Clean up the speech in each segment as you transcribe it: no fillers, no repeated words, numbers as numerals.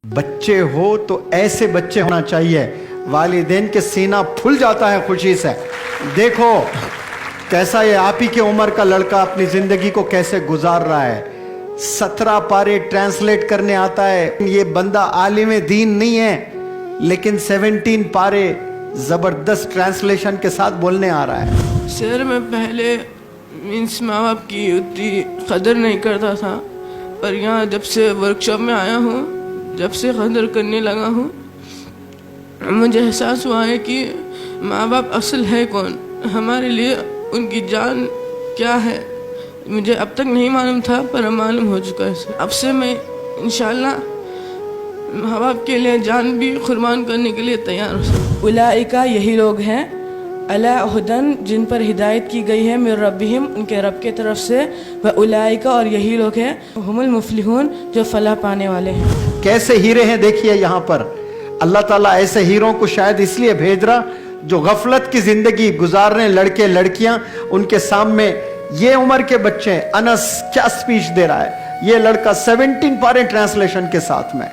बच्चे हो तो ऐसे बच्चे होना चाहिए, वालिदैन के सीना फूल जाता है खुशी से। देखो कैसा ये आप ही की उम्र का लड़का अपनी जिंदगी को कैसे गुजार रहा है, 17 पारे ट्रांसलेट करने आता है। ये बंदा आलिम दीन नहीं है, लेकिन 17 पारे जबरदस्त ट्रांसलेशन के साथ बोलने आ रहा है। सर मैं पहले मीन्स माँ बाप की उतनी कदर नहीं करता था, पर यहाँ जब से वर्कशॉप में आया हूँ, जब से कदर करने लगा हूँ, मुझे एहसास हुआ है कि माँ बाप असल है कौन, हमारे लिए उनकी जान क्या है। मुझे अब तक नहीं मालूम था, पर अब मालूम हो चुका है सर। अब से मैं इंशाल्लाह माँ बाप के लिए जान भी कुर्बान करने के लिए तैयार हूँ। उलाइका यही लोग हैं, अला हुदन जिन पर हिदायत की गई है, मिर रब्बिहिम उनके रब के तरफ से, व उलाइका और यही लोग हैं, हुमुल मुफलिहून जो फलाह पाने वाले हैं। कैसे हीरे हैं देखिए यहाँ पर। अल्लाह ताला ऐसे हीरों को शायद इसलिए भेज रहा जो गफलत की जिंदगी गुजार रहे लड़के लड़कियां, उनके सामने ये उम्र के बच्चे। अनस क्या स्पीच दे रहा है, ये लड़का 17 पारे ट्रांसलेशन के साथ में,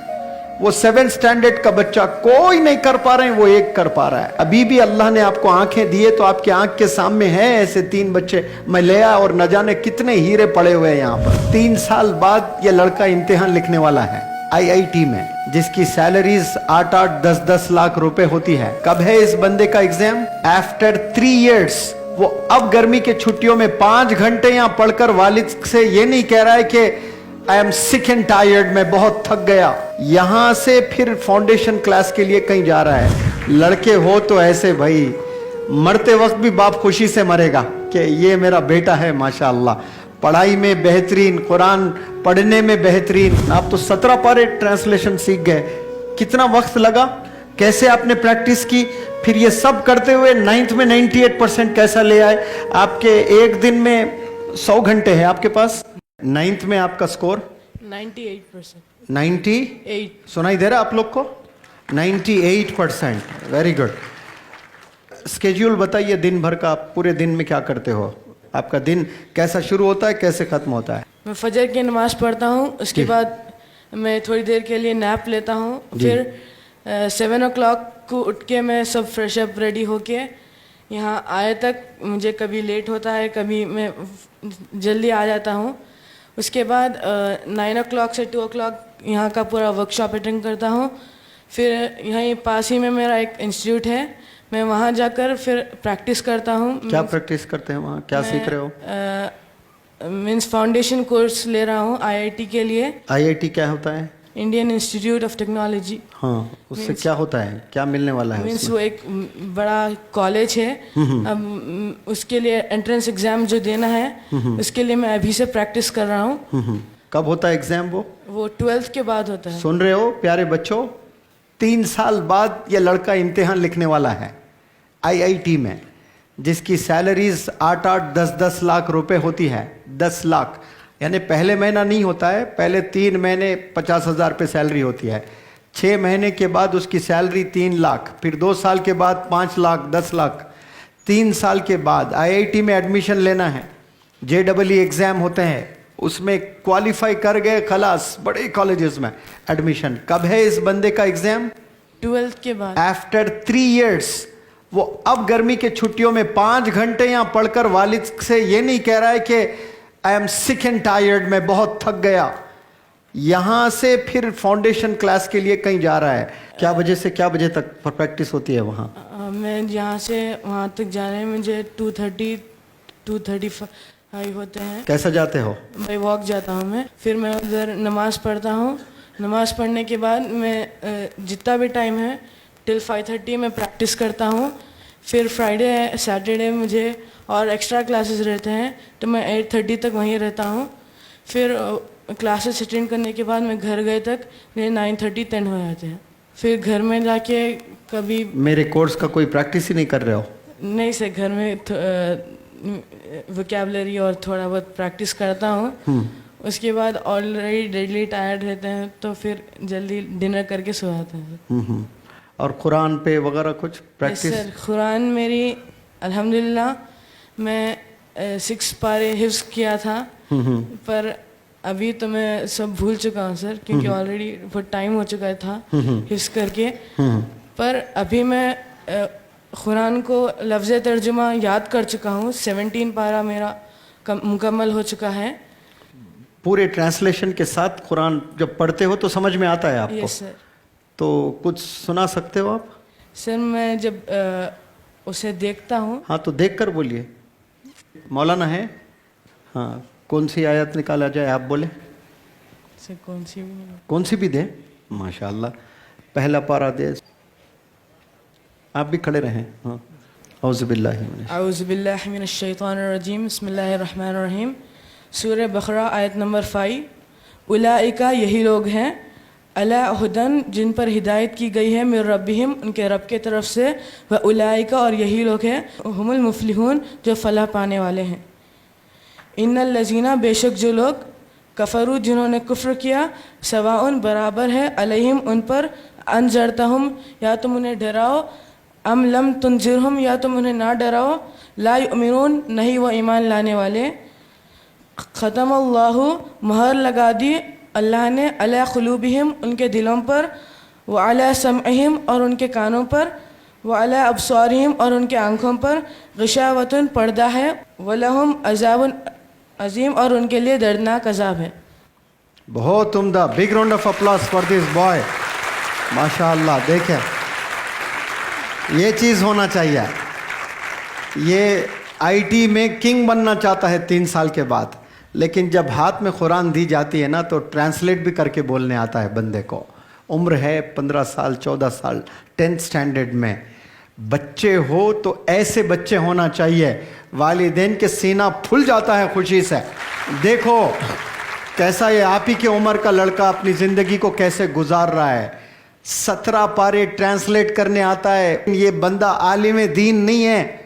वो 7th स्टैंडर्ड का बच्चा, कोई नहीं कर पा रहे हैं, वो एक कर पा रहा है। अभी भी अल्लाह ने आपको आंखें दिए तो आपकी आंख के सामने है ऐसे 3 बच्चे। मैं ले आया और न जाने कितने हीरे पड़े हुए हैं यहाँ पर। 3 साल बाद ये लड़का इम्तिहान लिखने वाला है IIT में, जिसकी सैलरीज 8-8, 10-10 लाख रुपए होती है। कब है इस बंदे का एग्जाम? After 3 years। वो अब गर्मी के छुट्टियों में 5 घंटे यहाँ पढ़कर वालिद से ये नहीं कह रहा है कि I am sick and tired, मैं बहुत थक गया। यहां से फिर फाउंडेशन क्लास के लिए कहीं जा रहा है। लड़के हो तो ऐसे भाई, मरते वक्त भी बाप खुशी से मरेगा कि ये मेरा बेटा है माशाअल्लाह, पढ़ाई में बेहतरीन, कुरान पढ़ने में बेहतरीन। आप तो 17 पारे ट्रांसलेशन सीख गए, कितना वक्त लगा, कैसे आपने प्रैक्टिस की, फिर ये सब करते हुए 9th में 98% कैसा ले आए? आपके एक दिन में 100 घंटे है आपके पास। 9th में आपका स्कोर 98%। 98 सुनाई दे रहा आप लोग को? 98%, वेरी गुड। स्केड्यूल बताइए दिन भर का, आप पूरे दिन में क्या करते हो? आपका दिन कैसा शुरू होता है, कैसे खत्म होता है? मैं फजर की नमाज पढ़ता हूँ, उसके बाद मैं थोड़ी देर के लिए नैप लेता हूँ, फिर 7 o'clock को उठ के मैं सब फ्रेश अप रेडी होके यहाँ आए तक मुझे कभी लेट होता है, कभी मैं जल्दी आ जाता हूँ। उसके बाद 9 o'clock से 2 o'clock यहाँ का पूरा वर्कशॉप अटेंड करता हूँ। फिर यहीं पास ही में मेरा एक इंस्टीट्यूट है, मैं वहाँ जाकर फिर प्रैक्टिस करता हूँ। क्या प्रैक्टिस करते हैं वहाँ, क्या सीख रहे हो? मीन्स फाउंडेशन कोर्स ले रहा हूँ IIT के लिए। IIT क्या होता है? Indian institute of technology. हाँ, उससे क्या होता है, क्या मिलने वाला है? मीन्स वो एक बड़ा कॉलेज है। अब उसके लिए एंट्रेंस एग्जाम जो देना है, उसके लिए मैं अभी से प्रैक्टिस कर रहा हूँ। कब होता है एग्जाम? वो 12th के बाद होता है। सुन रहे हो प्यारे बच्चों, 3 साल बाद ये लड़का इम्तिहान लिखने वाला है IIT में, जिसकी सैलरीज 8-8, 10-10 लाख रुपए होती है। 10 लाख यानी पहले महीना नहीं होता है, पहले 3 महीने 50,000 पे सैलरी होती है, 6 महीने के बाद उसकी सैलरी 3 लाख, फिर 2 साल के बाद 5 लाख, 10 लाख। 3 साल के बाद IIT में एडमिशन लेना है, JEE एग्जाम होते हैं, उसमें क्वालिफाई कर गए, खलास बड़े कॉलेजेस में एडमिशन। कब है इस बंदे का एग्जाम? 12th के बाद। After 3 years। वो अब गर्मी के छुट्टियों में 5 घंटे यहाँ पढ़कर वालिद से ये नहीं कह रहा है कि I am sick and tired, मैं बहुत थक गया। यहां से फिर फाउंडेशन क्लास के लिए कहीं जा रहा है। क्या बजे से क्या बजे तक प्रैक्टिस होती है वहाँ? मैं यहाँ से वहाँ तक जाने में मुझे 2:30, 2:35 होते हैं। कैसा जाते हो? मैं वॉक जाता हूँ मैं, फिर मैं उधर नमाज़ पढ़ता हूँ। नमाज़ पढ़ने के बाद मैं जितना भी टाइम है टिल 5:30 में प्रैक्टिस करता हूँ। फिर फ्राइडे सैटरडे मुझे और एक्स्ट्रा क्लासेस रहते हैं, तो मैं 8:30 तक वहीं रहता हूँ। फिर क्लासेस अटेंड करने के बाद मैं घर गए तक मेरे 9:30, 10 हो जाते हैं। फिर घर में जाके कभी मेरे कोर्स का कोई प्रैक्टिस ही नहीं कर रहे हो? नहीं सर, घर में वोकैबुलरी और थोड़ा बहुत प्रैक्टिस करता हूँ। उसके बाद ऑलरेडी डेली टायर्ड रहते हैं, तो फिर जल्दी डिनर करके सो जाते हैं। और कुरान पे वगैरह कुछ प्रैक्टिस? सर कुरान मेरी अल्हम्दुलिल्लाह मैं 6 पारे हिफ्ज़ किया था, पर ابھی تو میں سب بھول چکا ہوں سر، کیونکہ آلریڈی بہت ٹائم ہو چکا تھا حفظ کر کے، پر ابھی میں قرآن کو لفظ ترجمہ یاد کر چکا ہوں. 17 پارہ میرا مکمل ہو چکا ہے. پورے ٹرانسلیشن کے ساتھ قرآن جب پڑھتے ہو تو سمجھ میں آتا ہے آپ کو؟ یس سر. تو کچھ سنا سکتے ہو آپ؟ سر میں جب اسے دیکھتا ہوں. ہاں تو دیکھ کر بولیے. مولانا ہے؟ ہاں کون سی آیت نکالا جائے آپ بولیں؟ سر کون سی بھی دیں، ماشاء اللہ. پہلا پارہ دے، آپ بھی کھڑے رہیں. ہاں اعوذ باللہ من الشیطان الرجیم، بسم اللہ الرحمن الرحیم. سورہ بقرہ آیت نمبر 5. اولئک یہی لوگ ہیں، علی ہدن جن پر ہدایت کی گئی ہے، من ربہم ان کے رب کے طرف سے، و اولئک اور یہی لوگ ہیں، ہم المفلحون جو فلاح پانے والے ہیں. ان الذین بے شک جو لوگ، کفروا جنہوں نے کفر کیا، سواء برابر ہے، علیہم ان پر، انذرتہم یا تم انہیں ڈراؤ، ام لم تنذرہم یا تم انہیں نہ ڈراؤ، لا یؤمنون نہیں وہ ایمان لانے والے. ختم اللہ مہر لگا دی اللہ نے، علی قلوبہم ان کے دلوں پر، وعلی سمعہم اور ان کے کانوں پر، وعلی ابصارہم اور ان کے آنکھوں پر، غشاوۃ پردہ ہے، ولہم عذاب عظیم اور ان کے لیے دردناک عذاب ہے. بہت عمدہ. Big round of applause for this boy. ماشاء اللہ. دیکھیں یہ چیز ہونا چاہیے. یہ آئی ٹی میں کنگ بننا چاہتا ہے 3 سال کے بعد، لیکن جب ہاتھ میں قرآن دی جاتی ہے نا تو ٹرانسلیٹ بھی کر کے بولنے آتا ہے بندے کو. عمر ہے 15 سال 14 سال 10th اسٹینڈرڈ میں. بچے ہو تو ایسے بچے ہونا چاہیے، والدین کے سینہ پھول جاتا ہے خوشی سے. دیکھو کیسا یہ آپ ہی کی عمر کا لڑکا اپنی زندگی کو کیسے گزار رہا ہے. 17 پارے ٹرانسلیٹ کرنے آتا ہے. یہ بندہ عالم دین نہیں ہے،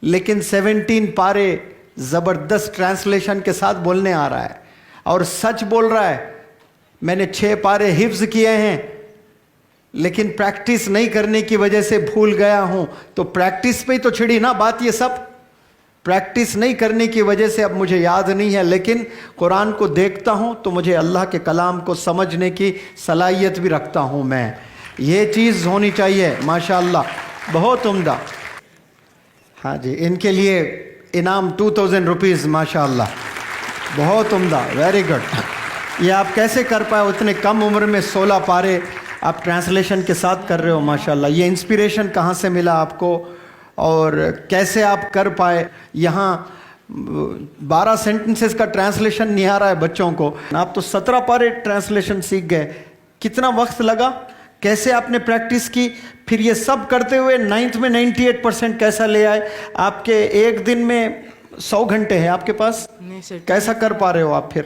لیکن 17 پارے زبردست ٹرانسلیشن کے ساتھ بولنے آ رہا ہے، اور سچ بول رہا ہے. میں نے 6 پارے حفظ کیے ہیں، لیکن پریکٹس نہیں کرنے کی وجہ سے بھول گیا ہوں. تو پریکٹس پہ ہی تو چھڑی نا بات. یہ سب پریکٹس نہیں کرنے کی وجہ سے اب مجھے یاد نہیں ہے، لیکن قرآن کو دیکھتا ہوں تو مجھے اللہ کے کلام کو سمجھنے کی صلاحیت بھی رکھتا ہوں میں. یہ چیز ہونی چاہیے. ماشاءاللہ بہت عمدہ. ہاں جی، ان کے لیے انعام 2000 روپیز. ماشاءاللہ بہت عمدہ. Very good. یہ آپ کیسے کر پائے اتنے کم عمر میں 16 پارے آپ ٹرانسلیشن کے ساتھ کر رہے ہو؟ ماشاءاللہ. یہ انسپیریشن کہاں سے ملا آپ کو اور کیسے آپ کر پائے؟ یہاں 12 سینٹنسز کا ٹرانسلیشن نہیں آ رہا ہے بچوں کو، آپ تو 17 پارے ٹرانسلیشن سیکھ گئے. کتنا وقت لگا؟ کیسے آپ نے پریکٹس کی؟ پھر یہ سب کرتے ہوئے 9th میں 98% کیسا لے آئے؟ آپ کے ایک دن میں 100 گھنٹے ہیں آپ کے پاس. نہیں سر. کیسا کر پا رہے ہو آپ پھر؟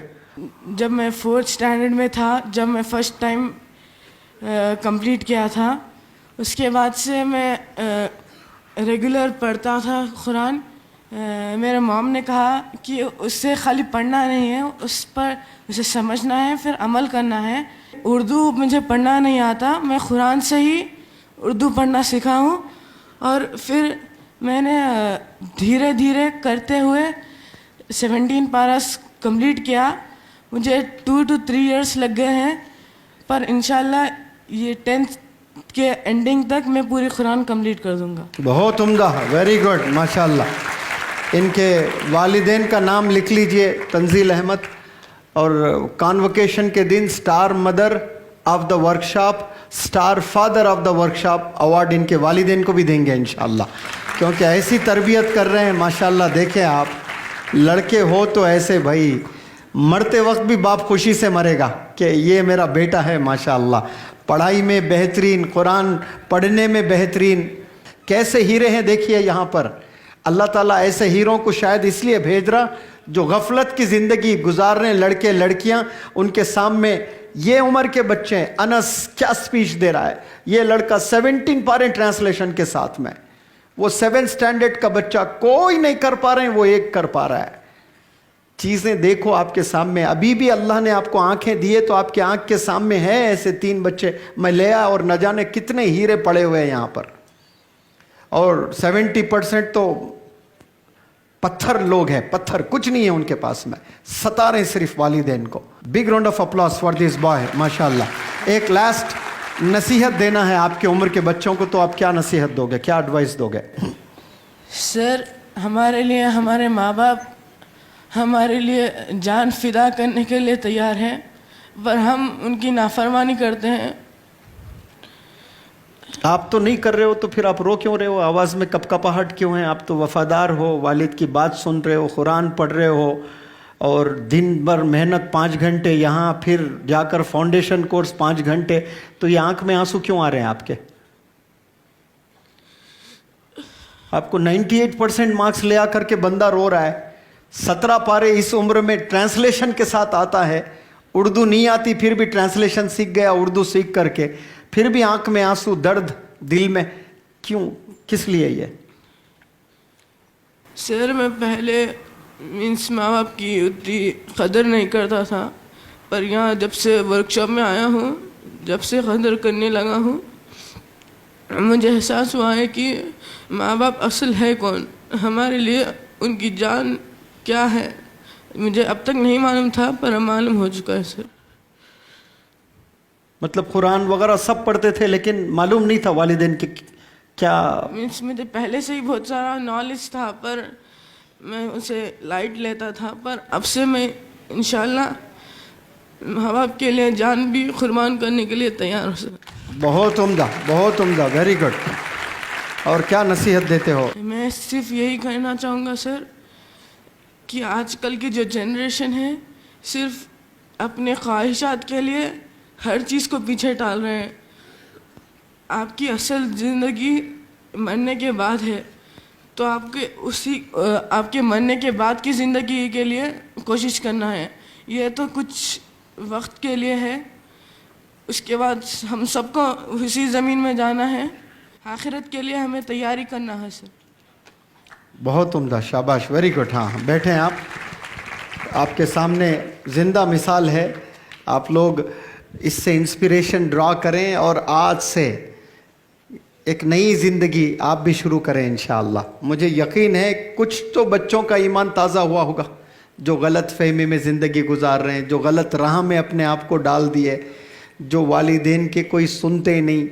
جب میں 4th اسٹینڈرڈ میں تھا، جب میں فرسٹ ٹائم کمپلیٹ کیا تھا، اس کے بعد سے میں ریگولر پڑھتا تھا قرآن. میرے مام نے کہا کہ اس سے خالی پڑھنا نہیں ہے، اس پر اسے سمجھنا ہے، پھر عمل کرنا ہے. اردو مجھے پڑھنا نہیں آتا، میں قرآن سے ہی اردو پڑھنا سیکھا ہوں، اور پھر میں نے دھیرے دھیرے کرتے ہوئے 17 پاراس کمپلیٹ کیا. مجھے 2 to 3 years لگ گئے ہیں، پر انشاءاللہ یہ 10th کے اینڈنگ تک میں پوری قرآن کمپلیٹ کر دوں گا. بہت عمدہ. Very good. ماشاءاللہ. ان کے والدین کا نام لکھ لیجئے، تنزیل احمد. اور کانوکیشن کے دن star mother of the workshop, star father of the workshop award ان کے والدین کو بھی دیں گے انشاءاللہ، کیونکہ ایسی تربیت کر رہے ہیں. ماشاءاللہ دیکھیں آپ لڑکے ہو تو ایسے بھائی مرتے وقت بھی باپ خوشی سے مرے گا کہ یہ میرا بیٹا ہے. ماشاءاللہ پڑھائی میں بہترین، قرآن پڑھنے میں بہترین. کیسے ہیرے ہیں دیکھیے یہاں پر. اللہ تعالیٰ ایسے ہیروں کو شاید اس لیے بھیج رہا جو غفلت کی زندگی گزار رہے ہیں لڑکے لڑکیاں. ان کے سامنے یہ عمر کے بچے ہیں. انس کیا سپیچ دے رہا ہے. یہ لڑکا 17 پارے ٹرانسلیشن کے ساتھ میں. وہ 7th اسٹینڈرڈ کا بچہ کوئی نہیں کر پا رہے ہیں، وہ ایک کر پا رہا ہے. چیزیں دیکھو آپ کے سامنے. ابھی بھی اللہ نے آپ کو آنکھیں دیے تو آپ کے آنکھ کے سامنے ہے ایسے 3 بچے. میں لیا اور نہ جانے کتنے ہیرے پڑے ہوئے ہیں یہاں پر. اور 70% تو पत्थर लोग हैं, पत्थर, कुछ नहीं है उनके पास में, सता रहे सिर्फ वालिदैन को. Big round of applause for this boy, माशाल्लाह. एक लास्ट नसीहत देना है आपकी उम्र के बच्चों को, तो आप क्या नसीहत दोगे, क्या एडवाइस दोगे? सर, हमारे लिए हमारे माँ बाप हमारे लिए जान फिदा करने के लिए तैयार हैं, पर हम उनकी नाफरमानी करते हैं. आप तो नहीं कर रहे हो, तो फिर आप रो क्यों रहे हो? आवाज़ में कपकपाहट क्यों है? आप तो वफादार हो, वालिद की बात सुन रहे हो, कुरान पढ़ रहे हो, और दिन भर मेहनत 5 घंटे यहाँ, फिर जाकर फाउंडेशन कोर्स 5 घंटे, तो ये आंख में आंसू क्यों आ रहे हैं आपके? आपको 98% मार्क्स ले आकर के बंदा रो रहा है. 17 पारे इस उम्र में ट्रांसलेशन के साथ आता है, उर्दू नहीं आती फिर भी ट्रांसलेशन सीख गया उर्दू सीख करके, फिर भी आंख में आंसू, दर्द दिल में, क्यों, किस लिए ये? सर, मैं पहले मीन्स माँ बाप की उतनी कदर नहीं करता था, पर यहाँ जब से वर्कशॉप में आया हूँ, जब से कदर करने लगा हूँ, मुझे एहसास हुआ है कि माँ बाप असल है कौन, हमारे लिए उनकी जान क्या है. मुझे अब तक नहीं मालूम था, पर अब मालूम हो चुका है सर. मतलब कुरान वगैरह सब पढ़ते थे, लेकिन मालूम नहीं था वालिदैन के क्या? मीन्स मुझे पहले से ही बहुत सारा नॉलेज था, पर मैं उसे लाइट लेता था, पर अब से मैं इंशाल्लाह माँ बाप के लिए जान भी कुर्बान करने के लिए तैयार हूँ सर. बहुत उम्दा, बहुत उम्दा, वेरी गुड. और क्या नसीहत देते हो? मैं सिर्फ यही कहना चाहूँगा सर कि आजकल की जो जनरेशन है, सिर्फ अपने ख्वाहिशात के लिए हर चीज़ को पीछे टाल रहे हैं. आपकी असल ज़िंदगी मरने के बाद है, तो आपके मरने के बाद की ज़िंदगी के लिए कोशिश करना है. ये तो कुछ वक्त के लिए है, उसके बाद हम सबको उसी ज़मीन में जाना है. आखिरत के लिए हमें तैयारी करना है सर. बहुत उम्दा, शाबाश, वेरी गुड. हाँ, बैठे हैं आप, आपके सामने जिंदा मिसाल है. आप लोग इससे इंस्पिरेशन ड्रॉ करें और आज से एक नई ज़िंदगी आप भी शुरू करें इंशाअल्लाह. मुझे यकीन है कुछ तो बच्चों का ईमान ताज़ा हुआ होगा, जो गलत फहमी में ज़िंदगी गुजार रहे हैं, जो गलत राह में अपने आप को डाल दिए, जो वालिदैन के कोई सुनते नहीं.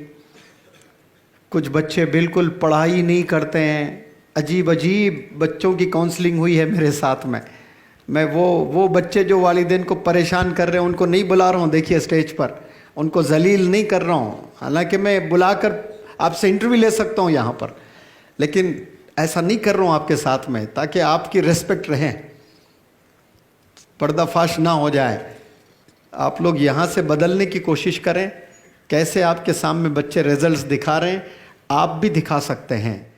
कुछ बच्चे बिल्कुल पढ़ाई नहीं करते हैं. अजीब अजीब बच्चों की काउंसलिंग हुई है मेरे साथ में. मैं वो बच्चे जो वालिदैन को परेशान कर रहे हैं उनको नहीं बुला रहा हूँ, देखिए स्टेज पर, उनको जलील नहीं कर रहा हूँ. हालांकि मैं बुलाकर आपसे इंटरव्यू ले सकता हूँ यहाँ पर, लेकिन ऐसा नहीं कर रहा हूँ आपके साथ में, ताकि आपकी रिस्पेक्ट रहे, पर्दाफाश ना हो जाए. आप लोग यहाँ से बदलने की कोशिश करें. कैसे आपके सामने बच्चे रिजल्ट्स दिखा रहे हैं, आप भी दिखा सकते हैं.